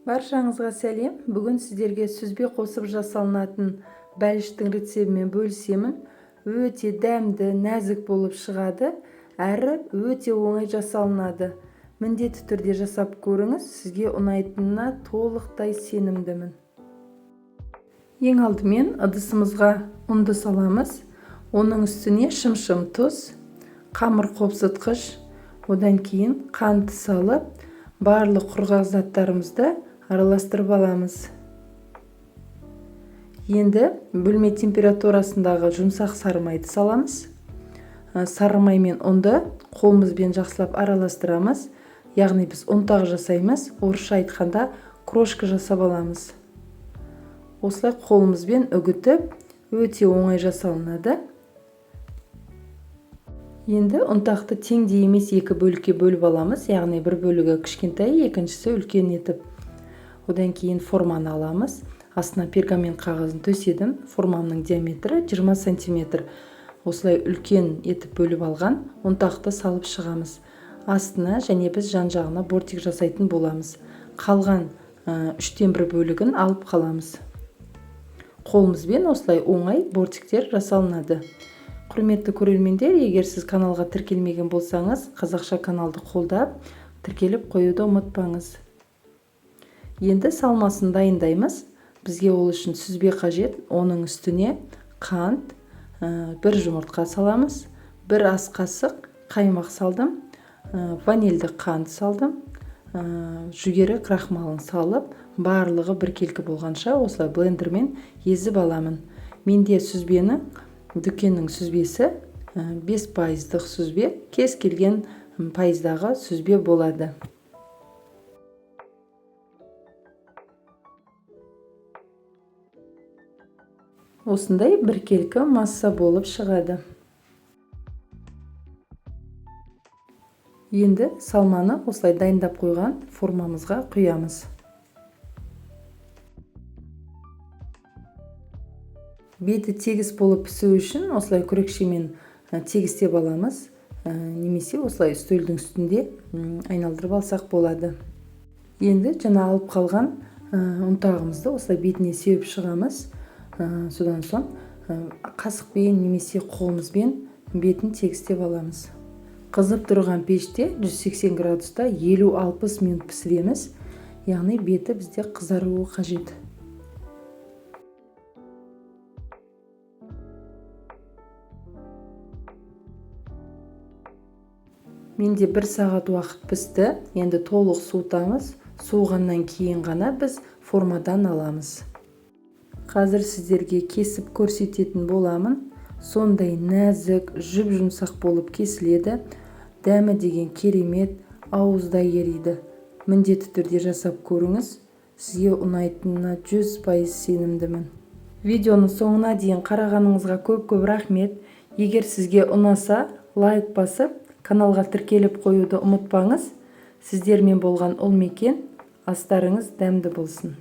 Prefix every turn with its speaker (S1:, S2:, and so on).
S1: Баршаңызға сәлем. Бүгін сіздерге сүзбе қосып жасалынатын бәліштің рецебімен бөлісемін. Өте дәмді, нәзік болып шығады, әрі өте оңай жасалынады. Міндетті түрде жасап көріңіз, сізге ұнайтынына толықтай сенімдімін. Ең алдымен ыдысымызға ұнды саламыз. Оның үстіне шым-шым тұз, қамыр қопсытқыш, одан кейін қант салып, барлық құрғақ заттарымызды араластырып аламыз. Енді бөлме температурасындағы жұмсақ сары майды саламыз. Сары май мен ұнды қолымызбен жақсылап араластырамыз. Яғни біз ұнтақ жасаймыз, орысша айтқанда крошка жасап аламыз. Осылай қолымызбен үгітіп, өте оңай жасалынады. Енді ұнтақты теңдей емес екі бөлікке бөліп аламыз, яғни бір бөлігі кішкентай, екіншісі үлкен етіп. Одан кейін форманы аламыз. Астына пергамент қағазын төседім. Формамның диаметрі 20 см. Осылай үлкен етіп бөліп алған ұнтақты салып шығамыз. Астына және біз жан-жағына бортик жасайтын боламыз. Қалған 1/3 бөлігін алып қаламыз. Қолымызбен осылай оңай бортиктер жасалынады. Құрметті көрермендер, егер сіз каналға тіркелмеген болсаңыз, қазақша каналды қолдап, тіркеліп қоюды ұмытпаңыз. Енді салмасын дайындаймыз. Бізге ол үшін сүзбе қажет. Оның үстіне қант, бір жұмыртқа саламыз, бір ас қасық қаймақ салдым, ванильді қант салдым, жүгері крахмалын салып, барлығы біркелкі болғанша осылай блендермен езіп аламын. Менде сүзбенің дүкеннің сүзбесі 5% сүзбе, кез келген пайыздағы сүзбе болады. Осындай біркелкі масса болып шығады. Енді салманы осылай дайындап қойған формамызға құямыз. Беті тегіс болып пісу үшін осылай күрекшемен тегістеп аламыз, немесе осылай үстелдің үстінде айналдырып алсақ болады. Енді жаңа алып қалған ұнтағымызды осылай бетіне сеуіп шығамыз. Содан соң қасықпен немесе қолымызбен бетін тегістеп аламыз. Қызып тұрған пеште 180 градуста 50-60 минут пісіреміз. Яғни беті бізде қызаруы қажет. Менде 1 сағат уақыт пісті. Енді толық суытамыз. Суығаннан кейін ғана біз формадан аламыз. Қазір сіздерге кесіп көрсететін боламын. Сондай нәзік, жүп-жұмсақ болып кесіледі. Дәмі деген керемет, ауызда ериді. Міндетті түрде жасап көріңіз. Сізге ұнайтынына 100% сенімдімін. Видеоның соңына дейін қарағаныңызға көп-көп рахмет. Егер сізге ұнаса, лайк басып, каналға тіркеліп қоюды ұмытпаңыз. Сіздермен болған ол мекен, астарыңыз дәмді болсын.